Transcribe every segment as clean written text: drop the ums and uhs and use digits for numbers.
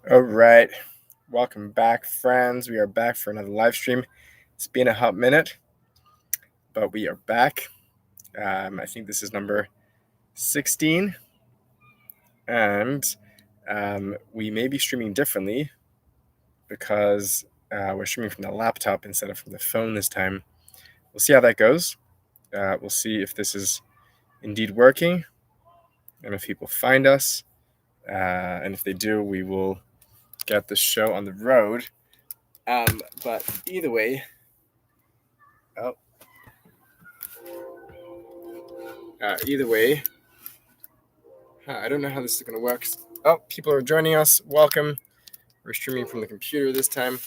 All right. Welcome back, friends. We are back for another live stream. It's been a hot minute, but we are back. I think this is number 16. And we may be streaming differently because we're streaming from the laptop instead of from the phone this time. We'll see how that goes. We'll see if this is indeed working and if people find us. And if they do, we will get the show on the road. But either way, I don't know how this is going to work. Oh, people are joining us. Welcome. We're streaming from the computer this time.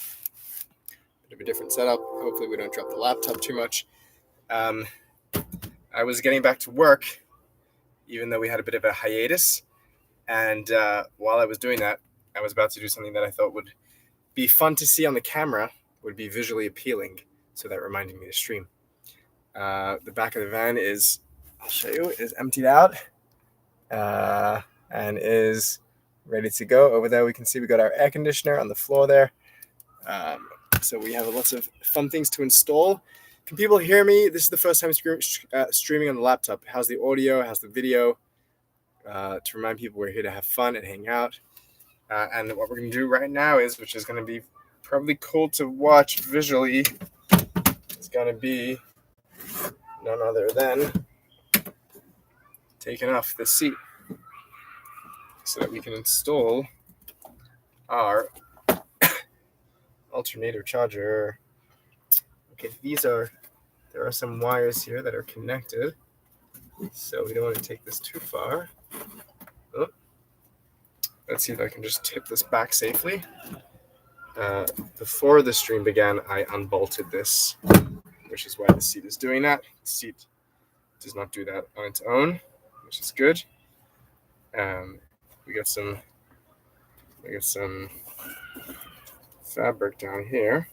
Bit of a different setup. Hopefully we don't drop the laptop too much. I was getting back to work, even though we had a bit of a hiatus. And while I was doing that, I was about to do something that I thought would be fun to see on the camera, would be visually appealing. So that reminded me to stream. The back of the van is, I'll show you, is emptied out and is ready to go. Over there we can see we got our air conditioner on the floor there. So we have lots of fun things to install. Can people hear me? This is the first time streaming on the laptop. How's the audio? How's the video? To remind people we're here to have fun and hang out. And what we're going to do right now is, which is going to be probably cool to watch visually, it's going to be none other than taking off the seat so that we can install our Alternator Charger. Okay, there are some wires here that are connected, so we don't want to take this too far. Oh. Let's see if I can just tip this back safely. Before the stream began, I unbolted this, which is why the seat is doing that. The seat does not do that on its own, which is good. We got some fabric down here.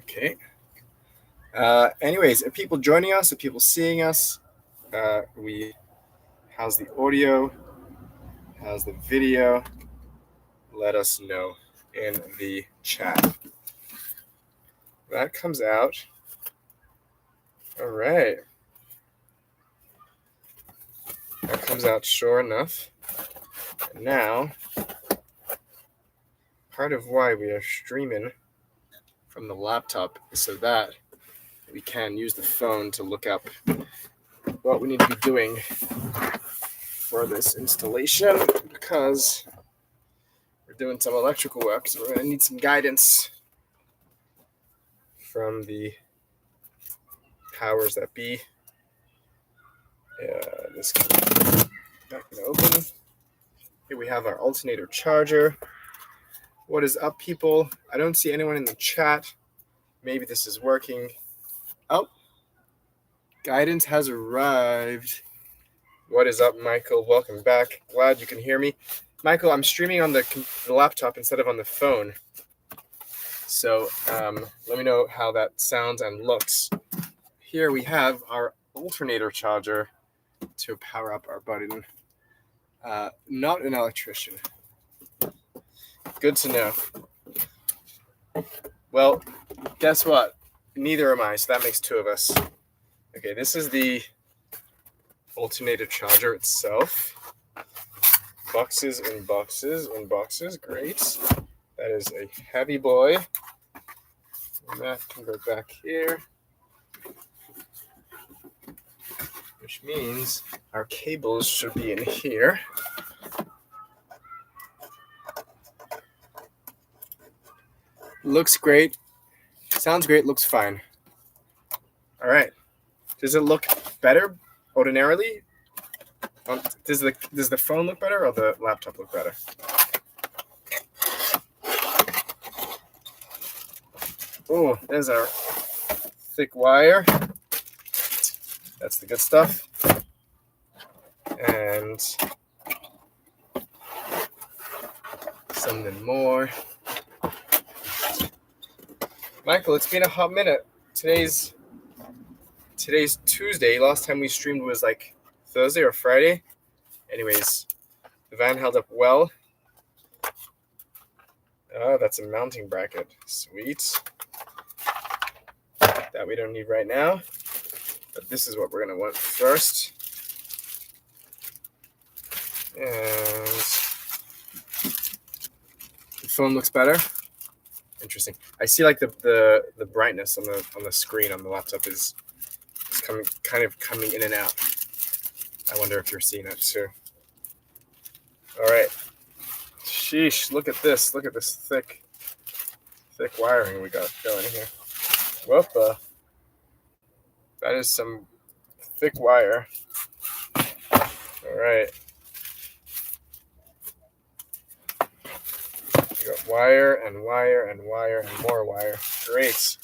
Okay. Anyways, are people joining us? Are people seeing us? How's the audio? How's the video? Let us know in the chat. That comes out. All right. That comes out sure enough. And now, part of why we are streaming from the laptop is so that we can use the phone to look up what we need to be doing for this installation, because we're doing some electrical work, so we're going to need some guidance from the powers that be. This can back and open. Here we have our Alternator Charger. What is up, people? I don't see anyone in the chat. Maybe this is working. Oh, guidance has arrived. What is up, Michael? Welcome back. Glad you can hear me. Michael, I'm streaming on the laptop instead of on the phone. So let me know how that sounds and looks. Here we have our Alternator Charger to power up our button. Not an electrician. Good to know. Well, guess what? Neither am I, so that makes two of us. Okay, this is the Alternator Charger itself. Boxes and boxes and boxes. Great. That is a heavy boy. And that can go back here, which means our cables should be in here. Looks great. Sounds great. Looks fine. All right. Does it look better ordinarily? Does the phone look better or the laptop look better? Oh, there's our thick wire. That's the good stuff. And something more. Michael, it's been a hot minute. Today's Tuesday. Last time we streamed was like Thursday or Friday. Anyways, the van held up well. Oh, that's a mounting bracket. Sweet. That we don't need right now. But this is what we're going to want first. And the phone looks better. Interesting. I see like the brightness on the screen on the laptop is kind of coming in and out. I wonder if you're seeing that too. All right. Sheesh, look at this. Look at this thick wiring we got going here. Whoopa. That is some thick wire. All right. We got wire and wire and wire and more wire. Great.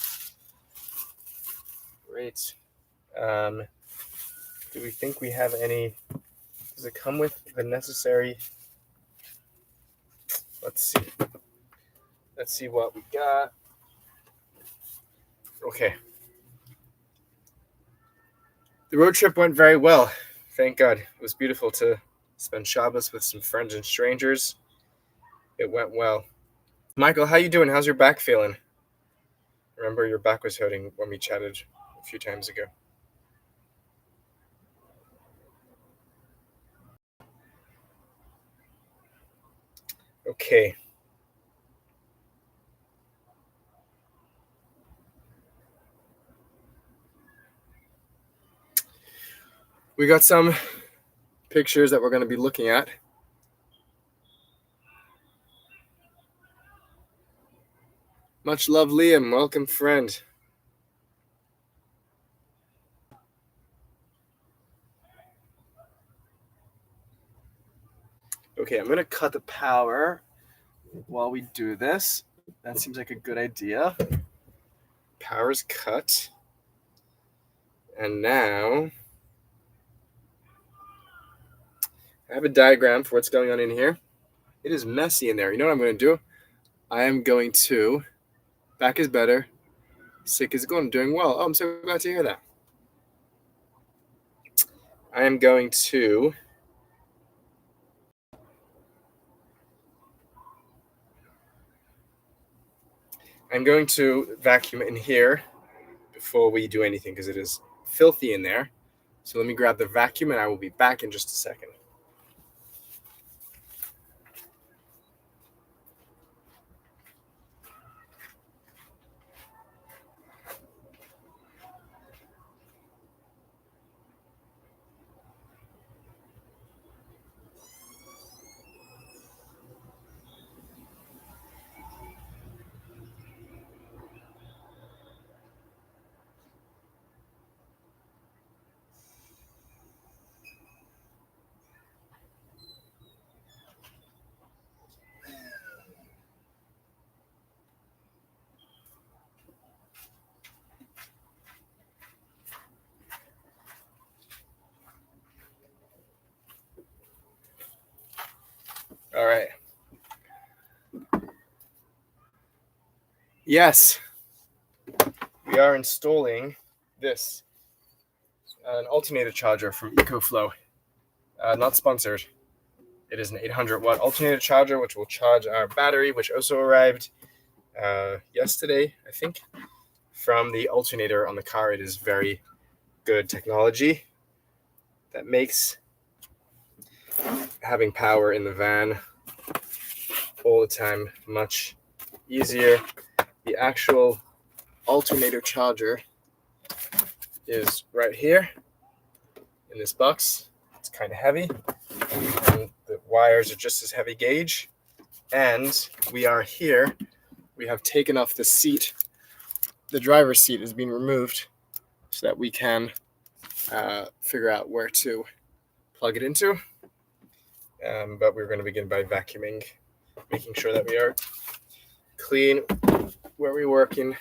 Great. Do we think we have any? Does it come with the necessary? Let's see. Let's see what we got. Okay. The road trip went very well. Thank God. It was beautiful to spend Shabbos with some friends and strangers. It went well. Michael, how you doing? How's your back feeling? Remember your back was hurting when we chatted a few times ago. Okay. We got some pictures that we're going to be looking at. Much love, Liam. Welcome, friend. Okay, I'm going to cut the power while we do this. That seems like a good idea. Power's cut. And now I have a diagram for what's going on in here. It is messy in there. You know what I'm going to do? I am going to, back is better. Sick is going, doing well. Oh, I'm so glad to hear that. I am going to vacuum in here before we do anything because it is filthy in there. So let me grab the vacuum and I will be back in just a second. All right. Yes, we are installing this, an alternator charger from EcoFlow. Not sponsored. It is an 800-watt alternator charger, which will charge our battery, which also arrived yesterday, I think, from the alternator on the car. It is very good technology that makes having power in the van all the time much easier. The actual alternator charger is right here in this box. It's kind of heavy, and the wires are just as heavy gauge. And we are here. We have taken off the seat. The driver's seat is being removed so that we can figure out where to plug it into. But we're going to begin by vacuuming, making sure that we are clean where we're working.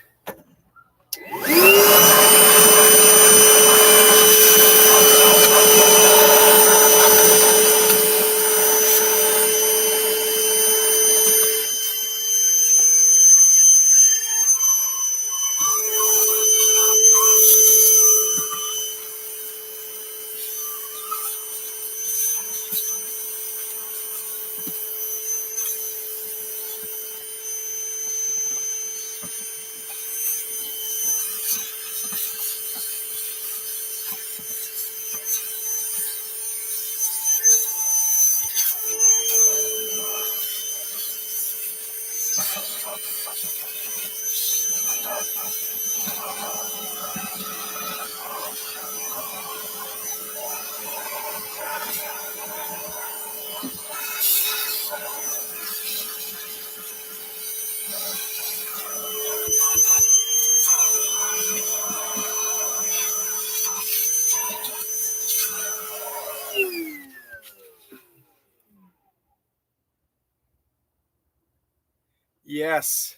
Yes.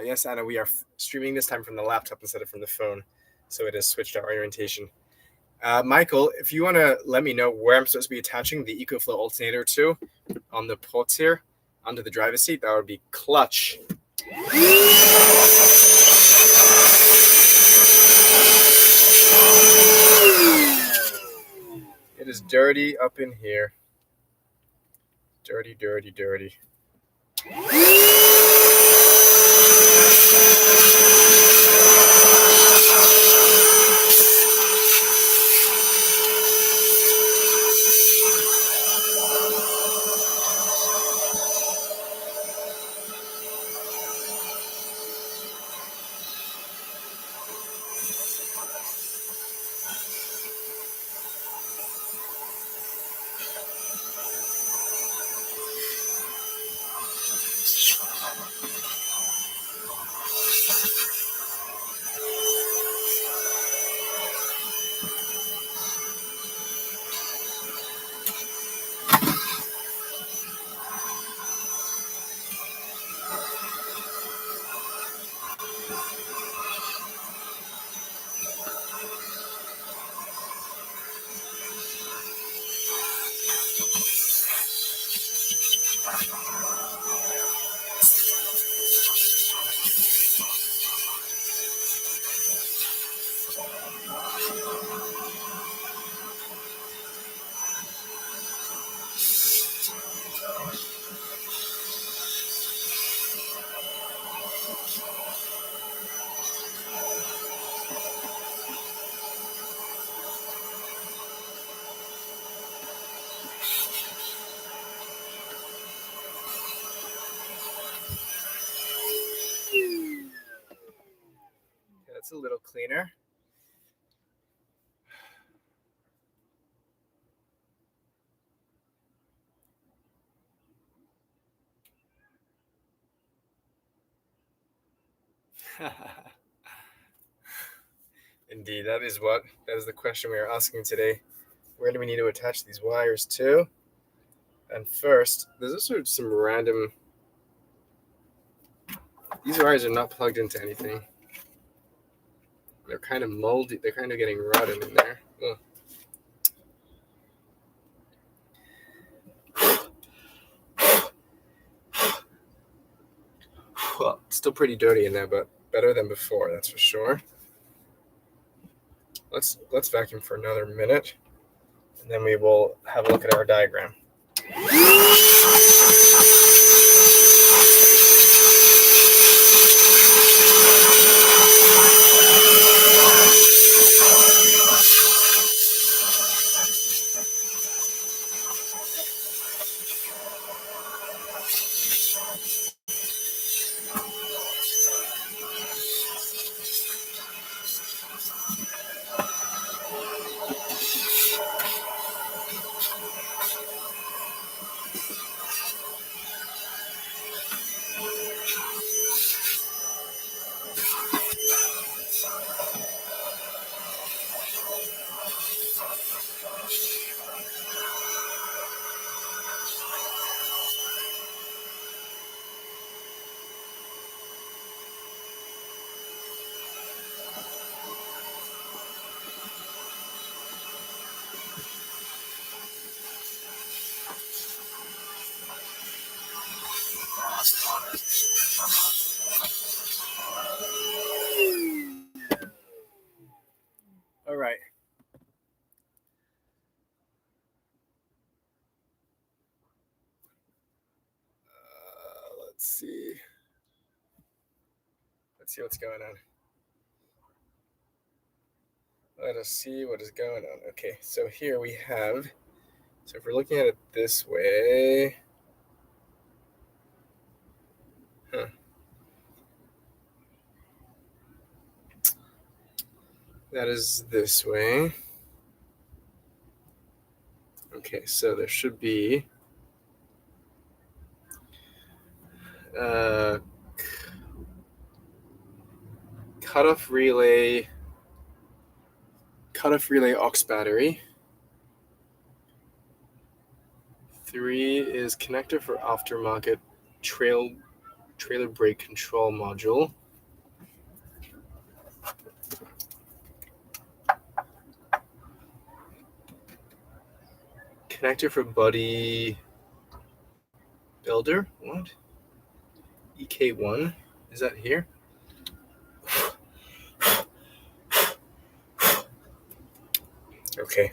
Yes, Anna, we are streaming this time from the laptop instead of from the phone. So it has switched our orientation. Michael, if you want to let me know where I'm supposed to be attaching the EcoFlow alternator to on the ports here onto the driver's seat, that would be clutch. It is dirty up in here. Dirty, dirty, dirty. That's a little cleaner. Indeed, that is the question we are asking today. Where do we need to attach these wires to? And first, there's also some random. These wires are not plugged into anything. They're kind of moldy. They're kind of getting rotten in there. Ugh. Well, it's still pretty dirty in there, but better than before, that's for sure. Let's vacuum for another minute, and then we will have a look at our diagram. All right. Let's see. Let's see what's going on. Let us see what is going on. Okay, so here we have. So if we're looking at it this way, That is this way. Okay, so there should be cutoff relay aux battery. 3 is connector for aftermarket trailer brake control module. Connector for buddy builder. What? EK1? Is that here? Okay.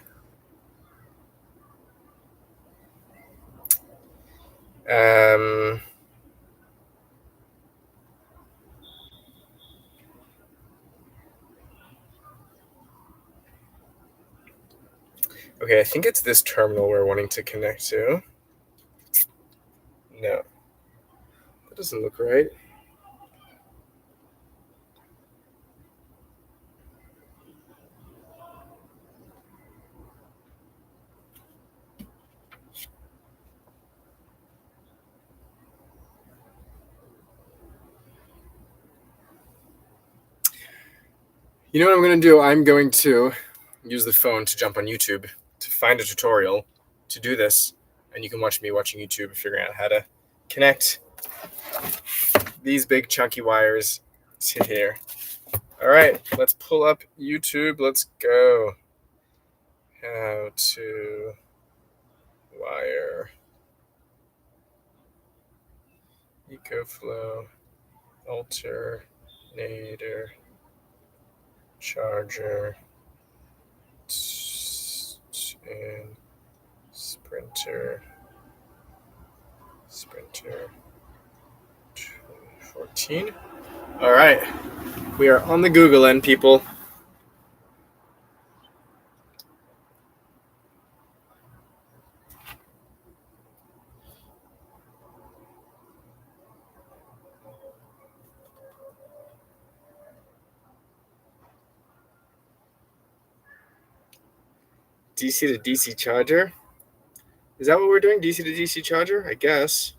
Okay, I think it's this terminal we're wanting to connect to. No. That doesn't look right. You know what I'm going to do? I'm going to use the phone to jump on YouTube to find a tutorial to do this, and you can watch me watching YouTube figuring out how to connect these big chunky wires to here. All right, let's pull up YouTube. Let's go. How to wire EcoFlow Alternator Charger and Sprinter 2014. All right, we are on the Google end, people. DC to DC charger. Is that what we're doing? DC to DC charger? I guess.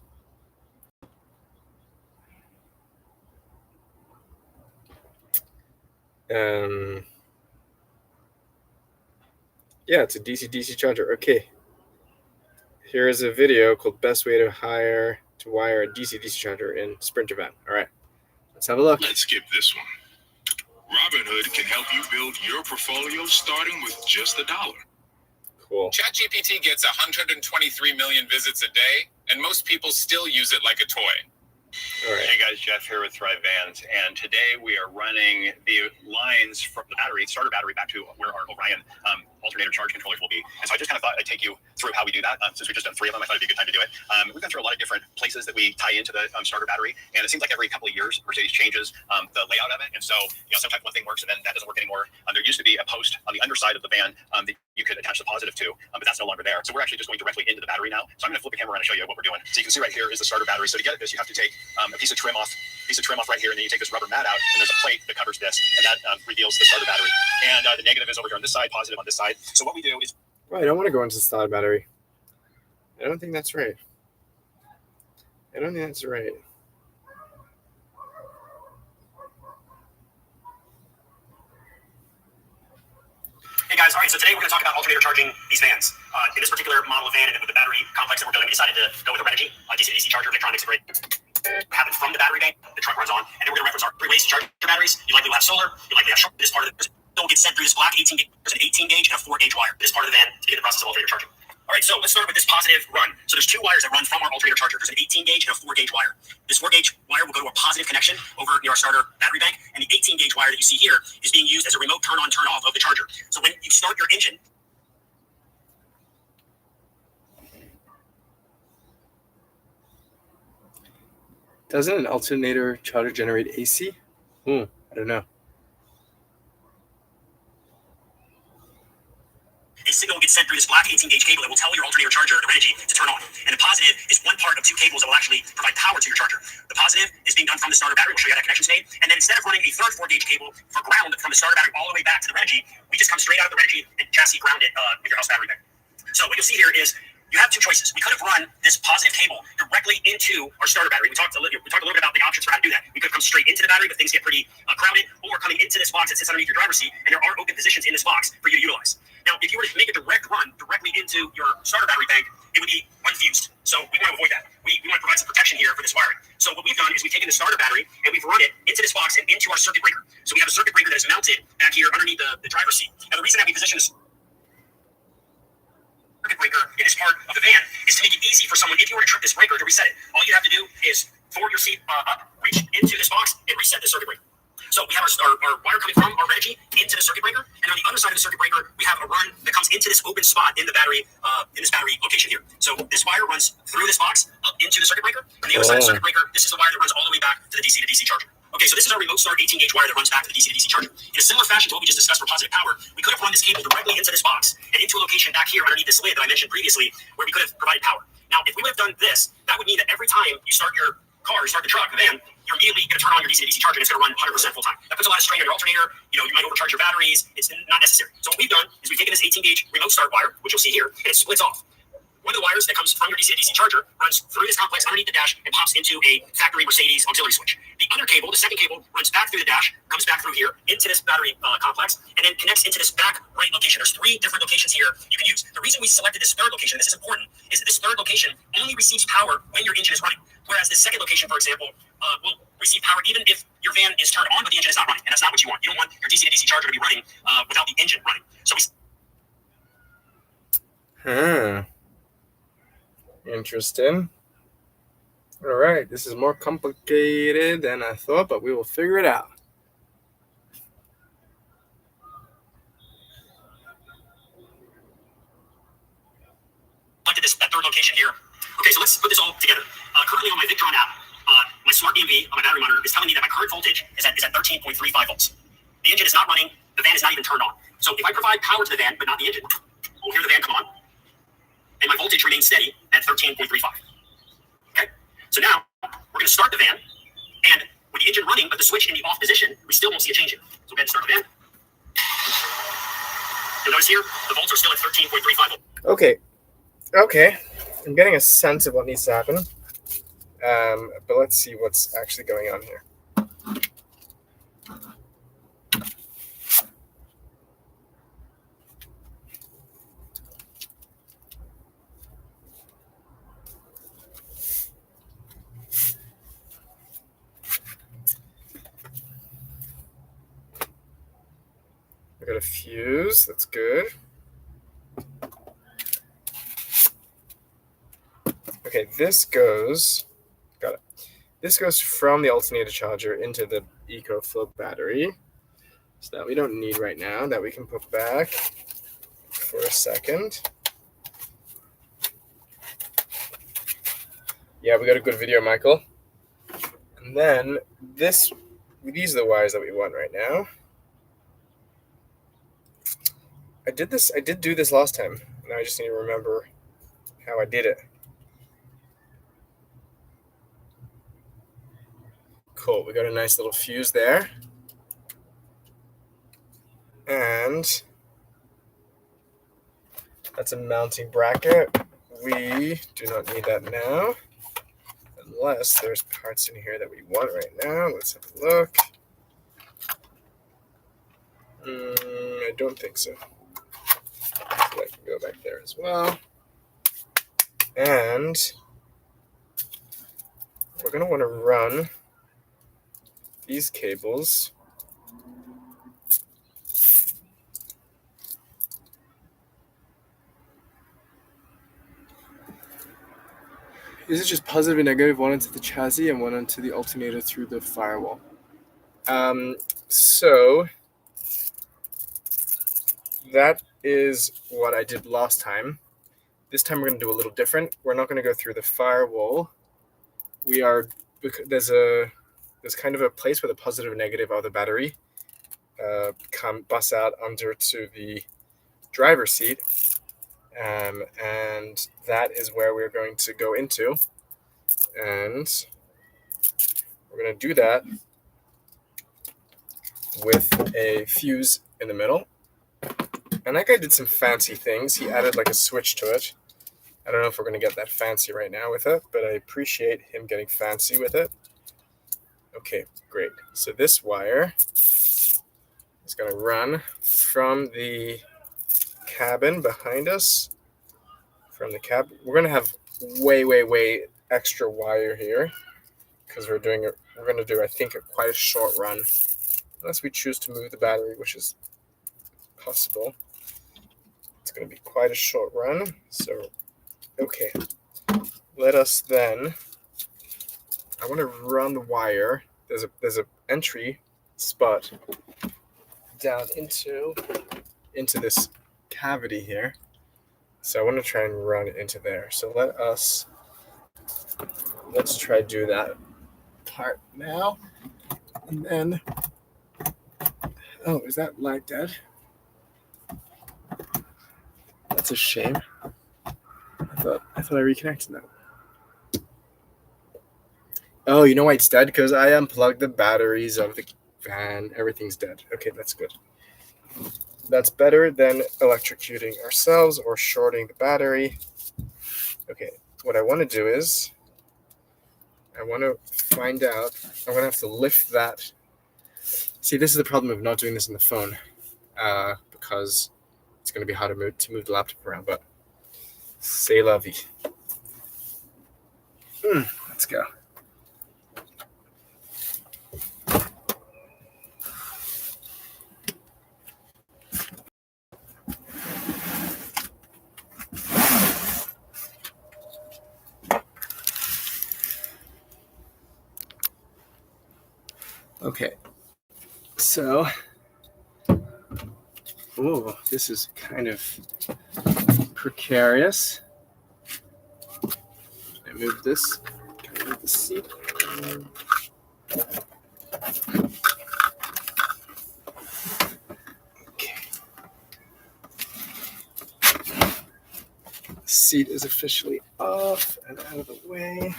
Yeah, it's a DC-DC charger. Okay. Here is a video called Best Way to Wire a DC-DC Charger in Sprinter Van. All right. Let's have a look. Let's skip this one. Robinhood can help you build your portfolio starting with just $1. Cool. ChatGPT gets 123 million visits a day, and most people still use it like a toy. All right. Hey guys, Jeff here with Thrive Vans, and today we are running the lines from the starter battery back to where our Orion alternator charge controllers will be. And so I just kind of thought I'd take you through how we do that. Since we've just done 3 of them, I thought it'd be a good time to do it. We've gone through a lot of different places that we tie into the starter battery, and it seems like every couple of years Mercedes changes the layout of it. And so, sometimes one thing works and then that doesn't work anymore. There used to be a post on the underside of the van that you could attach the positive to, but that's no longer there. So we're actually just going directly into the battery now. So I'm going to flip the camera around and show you what we're doing. So you can see right here is the starter battery. So to get at this, you have to take a piece of trim off right here, and then you take this rubber mat out, and there's a plate that covers this, and that reveals the starter battery. And the negative is over here on this side, positive on this side. So what we do is... Well, I don't want to go into the starter battery. I don't think that's right. Hey guys, all right, so today we're going to talk about alternator charging these vans. In this particular model of van and with the battery complex that we're building, we decided to go with a Renogy DC-DC charger, electronics great. Have it from the battery bank, the truck runs on, and then we're going to reference our 3 ways to charge your batteries. You likely will have solar, you likely have short. This part of the don't get sent through this black 18 gauge, there's an 18 gauge and a 4 gauge wire. This part of the van to begin the process of alternator charging. All right, so let's start with this positive run. So there's 2 wires that run from our alternator charger. There's an 18 gauge and a 4 gauge wire. This 4 gauge wire will go to a positive connection over near our starter battery bank, and the 18 gauge wire that you see here is being used as a remote turn on, turn off of the charger. So when you start your engine, Doesn't an alternator charger generate AC? I don't know. a signal will get sent through this black 18 gauge cable that will tell your alternator charger, the Renogy, to turn on. And the positive positive is one part of two cables that will actually provide power to your charger. The positive is being done from the starter battery. We'll show you how that connection made. And then instead of running a third 4-gauge cable for ground from the starter battery all the way back to the Renogy, we just come straight out of the Renogy and chassis ground it with your house battery bank. So what you'll see here is you have two choices. We could have run this positive cable directly into our starter battery. We talked a little bit about the options for how to do that. We could come straight into the battery, but things get pretty crowded, or coming into this box that sits underneath your driver's seat, and there are open positions in this box for you to utilize. Now, if you were to make a direct run directly into your starter battery bank, it would be unfused. So we want to avoid that. We want to provide some protection here for this wiring. So what we've done is we've taken the starter battery and we've run it into this box and into our circuit breaker. So we have a circuit breaker that is mounted back here underneath the driver's seat. And the reason that we position this circuit breaker in this part of the van is to make it easy for someone, if you were to trip this breaker, to reset it. All you have to do is forward your seat up, reach into this box, and reset the circuit breaker. So we have our wire coming from our Renogy into the circuit breaker, and on the other side of the circuit breaker, we have a run that comes into this open spot in the battery, in this battery location here. So this wire runs through this box up into the circuit breaker, and the other side of the circuit breaker, this is the wire that runs all the way back to the DC to DC charger. Okay, so this is our remote start 18-gauge wire that runs back to the DC to DC charger. In a similar fashion to what we just discussed for positive power, we could have run this cable directly into this box and into a location back here underneath this lid that I mentioned previously, where we could have provided power. Now, if we would have done this, that would mean that every time you start your car, you start the truck, the van, you're immediately going to turn on your DC to DC charger and it's going to run 100% full time. That puts a lot of strain on your alternator. You might overcharge your batteries. It's not necessary. So what we've done is we've taken this 18-gauge remote start wire, which you'll see here, and it splits off. One of the wires that comes from your DC to DC charger runs through this complex underneath the dash and pops into a factory Mercedes auxiliary switch. The other cable, the second cable, runs back through the dash, comes back through here into this battery complex, and then connects into this back right location. There's 3 different locations here you can use. The reason we selected this third location, this is important, is that this third location only receives power when your engine is running. Whereas this second location, for example, will receive power even if your van is turned on, but the engine is not running. And that's not what you want. You don't want your DC to DC charger to be running without the engine running. So Interesting. All right, this is more complicated than I thought, but we will figure it out. That third location here. Okay, so let's put this all together. Currently on my Victron app, my smart DMV on my battery monitor is telling me that my current voltage is at 13.35 volts. The engine is not running. The van is not even turned on. So if I provide power to the van, but not the engine, we'll hear the van come on, and my voltage remains steady at 13.35. Okay, so now we're going to start the van, and with the engine running, but the switch in the off position, we still won't see a change here. So go ahead and start the van. You'll notice here, the volts are still at 13.35 volts. Okay. I'm getting a sense of what needs to happen. But let's see what's actually going on here. I got a fuse. That's good. Okay, this goes from the Alternator Charger into the EcoFlow battery. So that we don't need right now, that we can put back for a second. Yeah, we got a good video, Michael. And then these are the wires that we want right now. I did do this last time. Now I just need to remember how I did it. Cool, we got a nice little fuse there. And that's a mounting bracket. We do not need that now, unless there's parts in here that we want right now. Let's have a look. I don't think so. So I can go back there as well. And we're going to want to run these cables Is it just positive and negative, one into the chassis and one into the alternator through the firewall? So that is what I did last time. This time we're going to do a little different. We're not going to go through the firewall. There's kind of a place where the positive and negative of the battery bus out under to the driver's seat. And that is where we're going to go into. And we're going to do that with a fuse in the middle. And that guy did some fancy things. He added like a switch to it. I don't know if we're going to get that fancy right now with it, but I appreciate him getting fancy with it. Okay, great. So this wire is going to run from the cabin behind us. From the cab, we're going to have way extra wire here because we're going to do, I think, quite a short run, unless we choose to move the battery, which is possible. It's going to be quite a short run. So, okay, let us then. I want to run the wire. There's a entry spot down into this cavity here. So I want to try and run into there. So let's try to do that part now. And then, oh, is that light dead? That's a shame. I thought I reconnected that. Oh, you know why it's dead? Because I unplugged the batteries of the van. Everything's dead. Okay, that's good. That's better than electrocuting ourselves or shorting the battery. Okay, what I want to do is I want to find out. I'm going to have to lift that. See, this is the problem of not doing this on the phone because it's going to be hard to move the laptop around, but c'est la vie. Let's go. Okay, so, this is kind of precarious. I move this, can I move the seat? Okay. The seat is officially off and out of the way.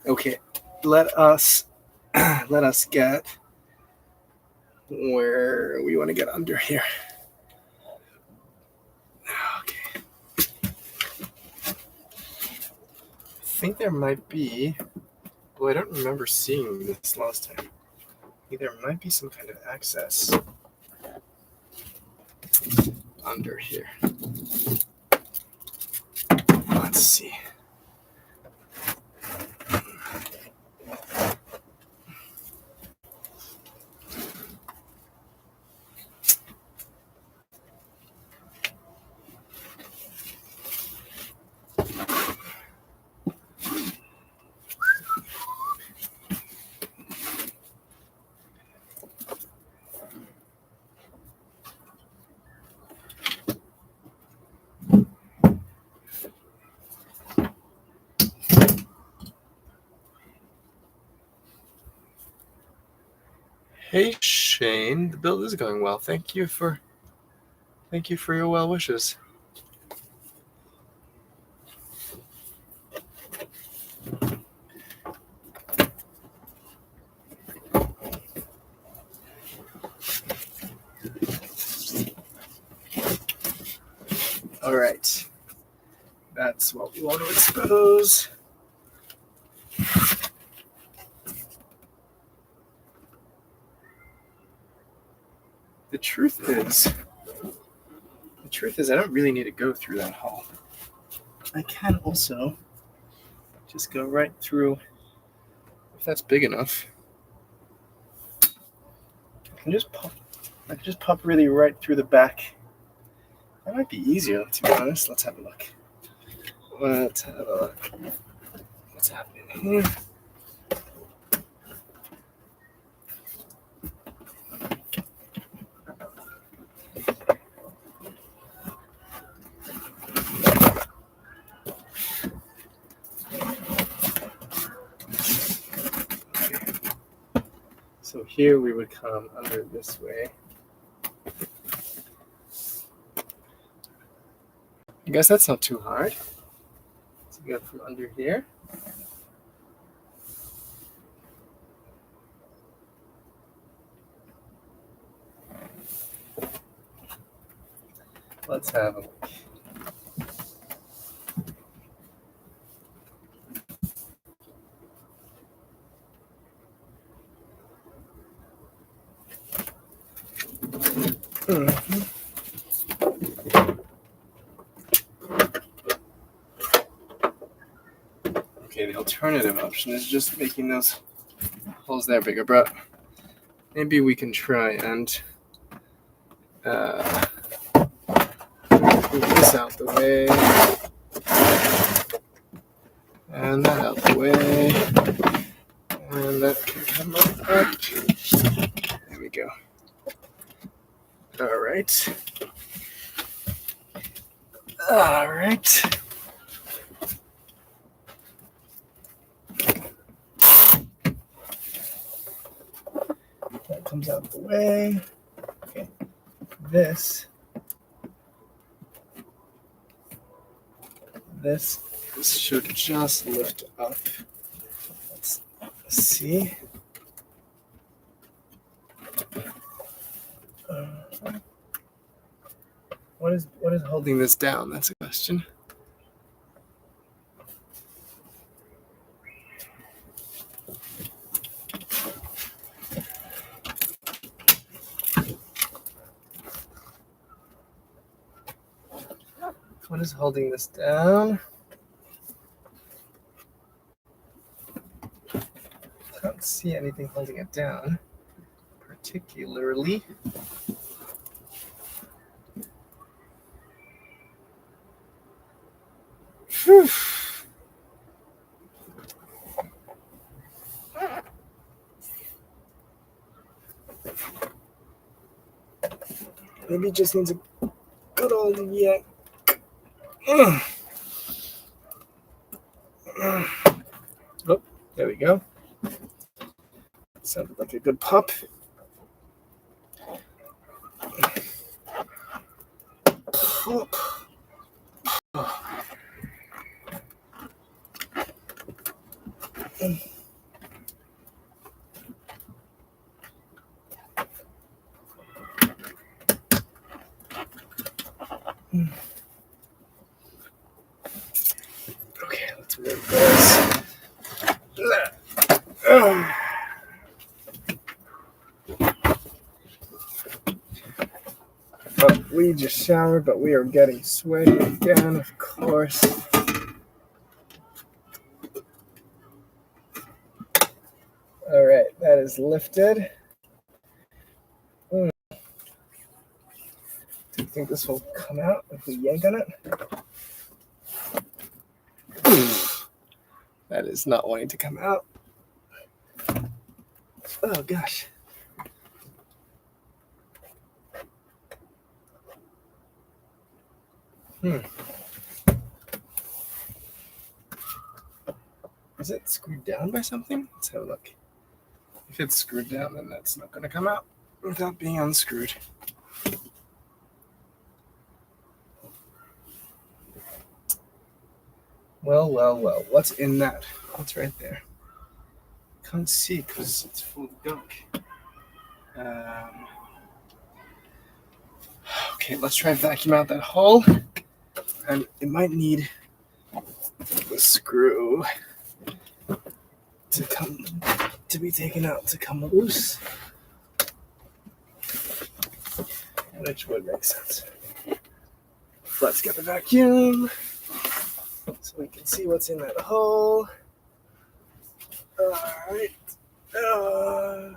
Okay, let us get where we want to get under here. Okay. I think there might be, well, I don't remember seeing this last time. I think there might be some kind of access under here. Let's see. Hey Shane, the build is going well. Thank you for your well wishes. All right, that's what we want to expose. The truth is I don't really need to go through that hall. I can also just go right through, if that's big enough. I can just pop really right through the back. That might be easier, to be honest. Let's have a look. What's happening here? So here we would come under this way. I guess that's not too hard. So we go from under here. Let's have a look. Okay, the alternative option is just making those holes there bigger, but maybe we can try and move this out the way, and that out the way, and that can come up. There we go. All right. All right. That comes out the way. Okay. This should just lift up. Let's see. What is holding this down? That's a question. What is holding this down? I don't see anything holding it down, particularly. Whew. Maybe it just needs a good old yank. Oh, there we go. Sounded like a good pop. Okay, let's move this. Oh, we just showered, but we are getting sweaty again, of course. All right, that is lifted. Do you think this will come out if we yank on it? That is not wanting to come out. Oh, gosh. Is it screwed down by something? Let's have a look. If it's screwed down, then that's not going to come out without being unscrewed. Well. What's in that? What's right there? Can't see because it's full of gunk. Okay, let's try to vacuum out that hole. And it might need the screw to be taken out to come loose. Which would make sense. Let's get the vacuum so we can see what's in that hole. Alright. Alright.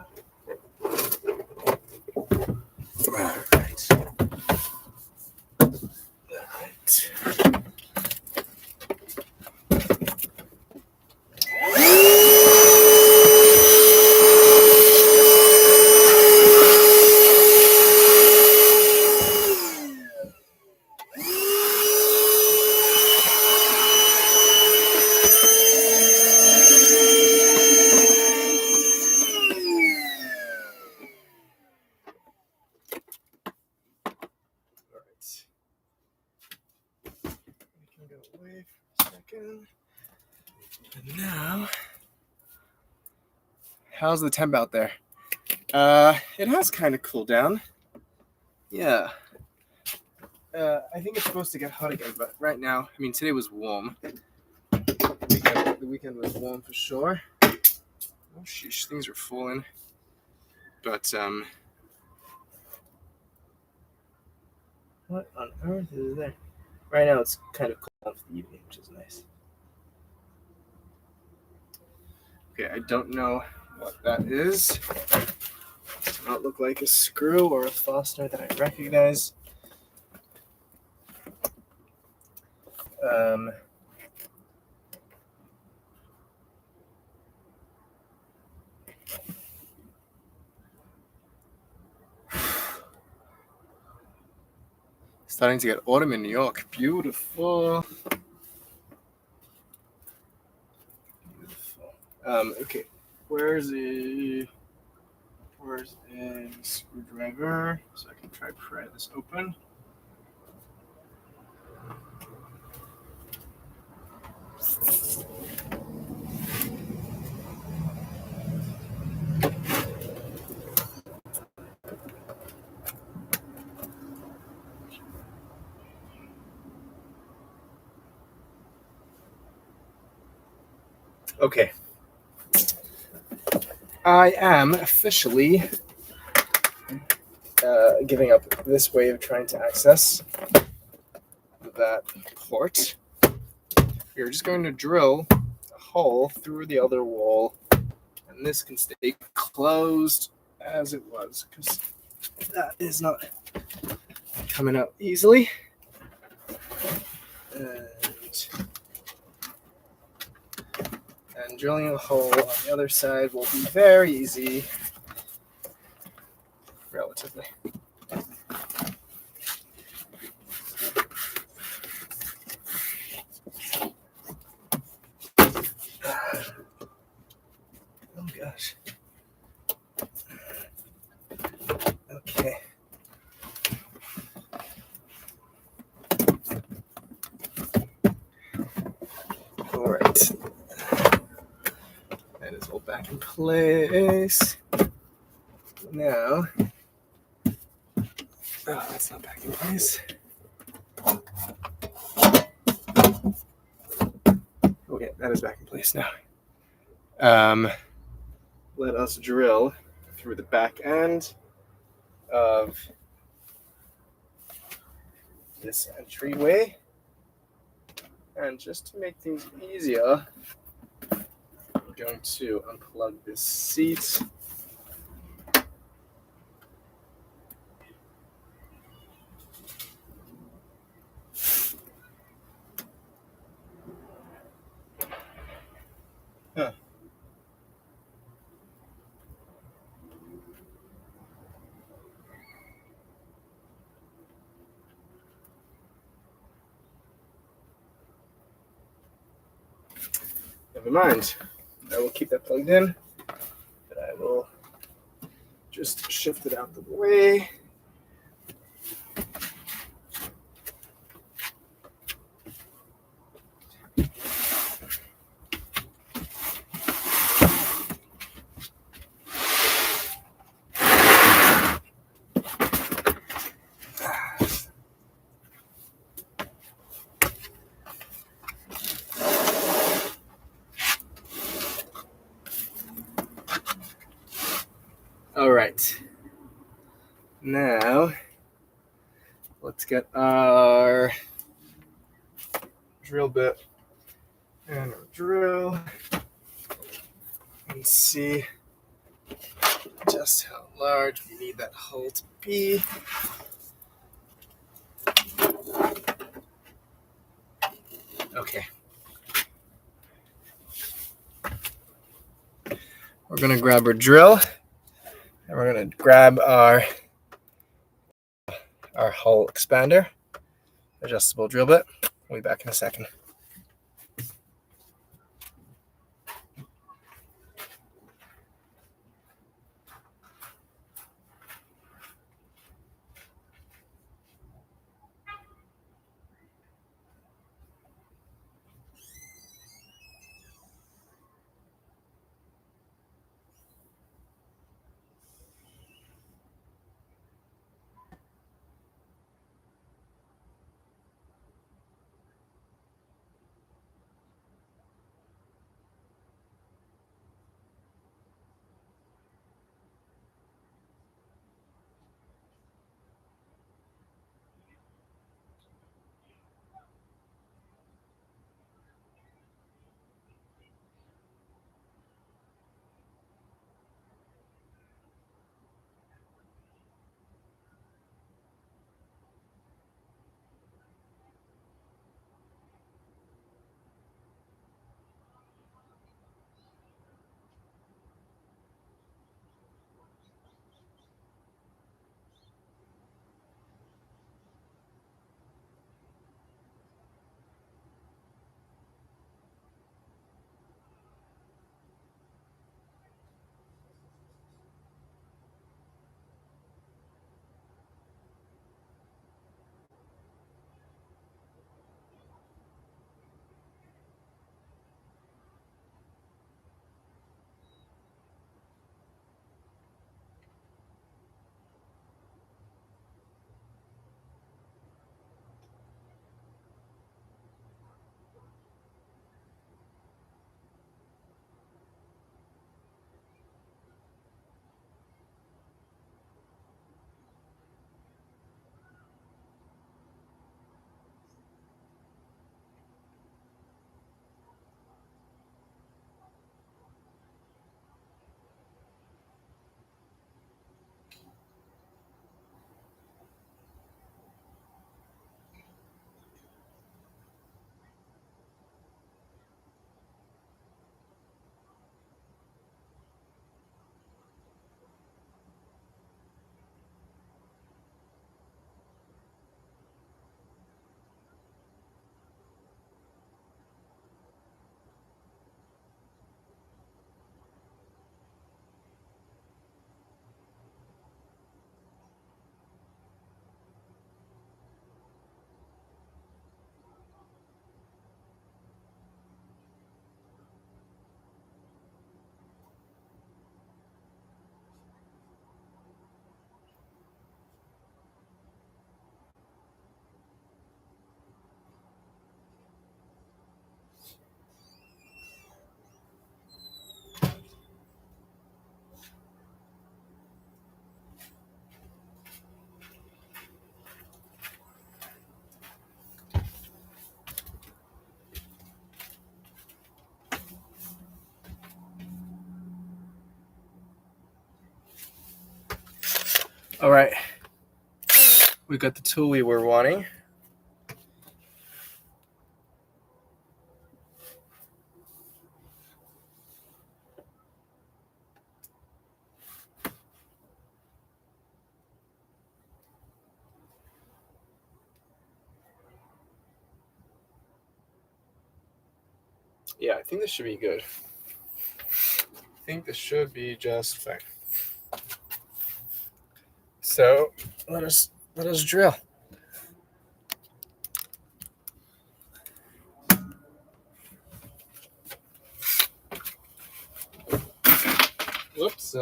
Now, how's the temp out there? It has kind of cooled down. Yeah. I think it's supposed to get hot again, but right now, I mean, today was warm. The weekend was warm for sure. Oh, sheesh, things are falling. But, what on earth is there? Right now, it's kind of cool for the evening, which is nice. Okay, I don't know what that is. It does not look like a screw or a fastener that I recognize. Starting to get autumn in New York. Beautiful. Okay, where's a screwdriver so I can try to pry this open? Okay. I am officially giving up this way of trying to access that port. We're just going to drill a hole through the other wall, and this can stay closed as it was, because that is not coming out easily. And drilling a hole on the other side will be very easy, relatively. Oh gosh. Okay. All right. That is all back in place. Now, that's not back in place. Okay, that is back in place now. Let us drill through the back end of this entryway. And just to make things easier, I'm going to unplug this seat. Huh. Never mind. I will keep that plugged in, but I will just shift it out of the way. All right. Now, let's get our drill bit and our drill and see just how large we need that hole to be. Okay. We're going to grab our drill, and we're going to grab our hole expander, adjustable drill bit. We'll be back in a second. All right. We got the tool we were wanting. Yeah, I think this should be good. I think this should be just fine. So let us drill. Whoops.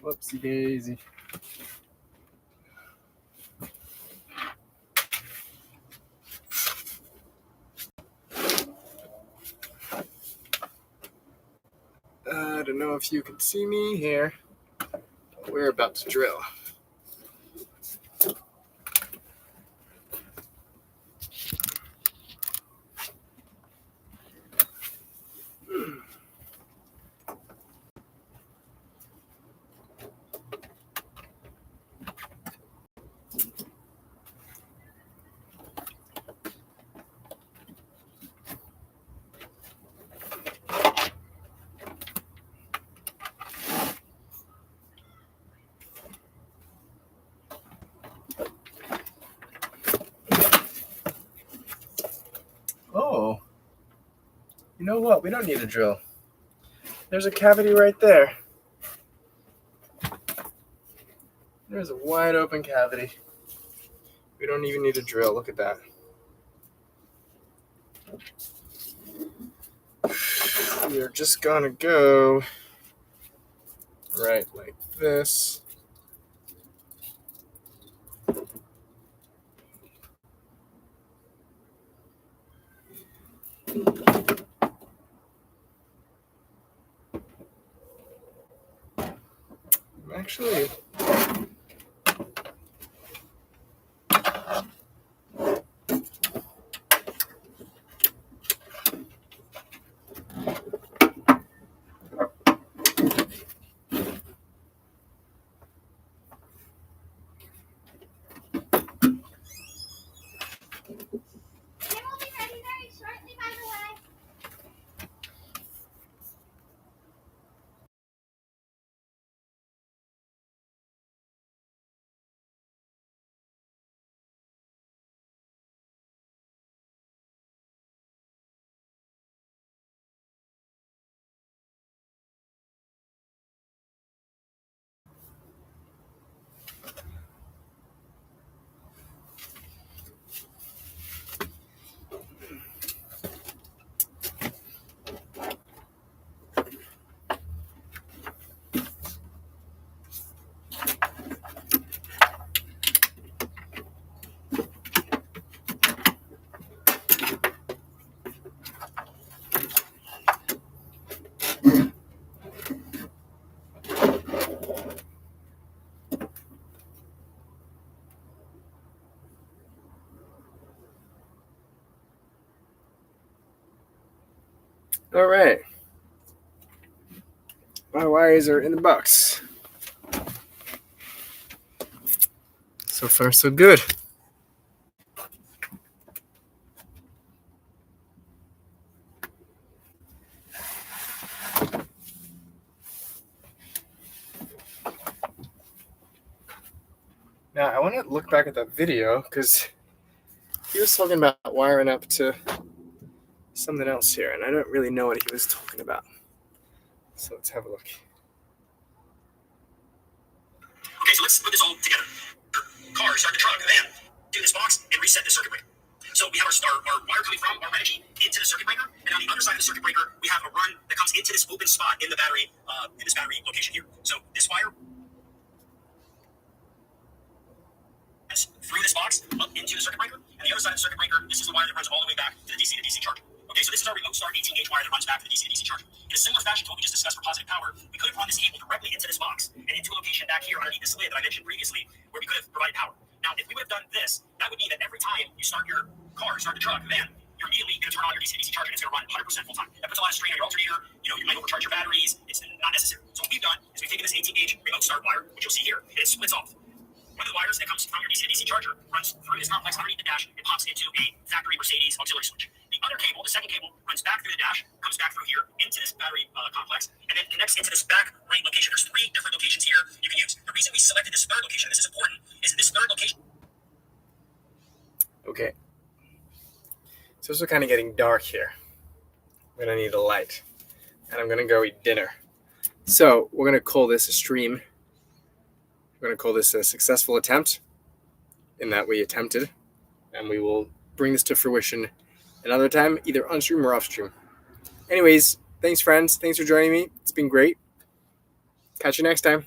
Whoopsie daisy. I don't know if you can see me here. We're about to drill. Oh, you know what? We don't need a drill. There's a cavity right there. There's a wide open cavity. We don't even need a drill. Look at that. We are just gonna go right like this. Actually, all right. My wires are in the box. So far, so good. Now, I want to look back at that video because he was talking about wiring up to something else here, and I don't really know what he was talking about. So let's have a look. Okay, so let's put this all together. Car, start the truck, van, do this box, and reset the circuit breaker. So we have our wire coming from our energy into the circuit breaker, and on the other side of the circuit breaker, we have a run that comes into this open spot in the battery, in this battery location here. So this wire through this box up into the circuit breaker, and the other side of the circuit breaker, this is the wire that runs all the way back to the DC to DC charger. Okay, so this is our remote start 18-gauge wire that runs back to the DC to DC charger. In a similar fashion to what we just discussed for positive power, we could have run this cable directly into this box and into a location back here underneath this lid that I mentioned previously, where we could have provided power. Now, if we would have done this, that would mean that every time you start your car, start the truck, van, you're immediately going to turn on your DC-DC charger and it's going to run 100% full time. That puts a lot of strain on your alternator. You might overcharge your batteries. It's not necessary. So what we've done is we've taken this 18-gauge remote start wire, which you'll see here, and it splits off. One of the wires that comes from your DC-DC charger runs through this complex underneath the dash and pops into a factory Mercedes auxiliary switch. The other cable, the second cable, runs back through the dash, comes back through here into this battery complex, and then connects into this back right location. There's 3 different locations here you can use. The reason we selected this third location, this is important, is that this third location. Okay. So it's kind of getting dark here. I'm going to need a light. And I'm going to go eat dinner. So we're going to call this a stream. We're going to call this a successful attempt in that we attempted. And we will bring this to fruition another time, either on stream or off stream. Anyways, thanks friends. Thanks for joining me. It's been great. Catch you next time.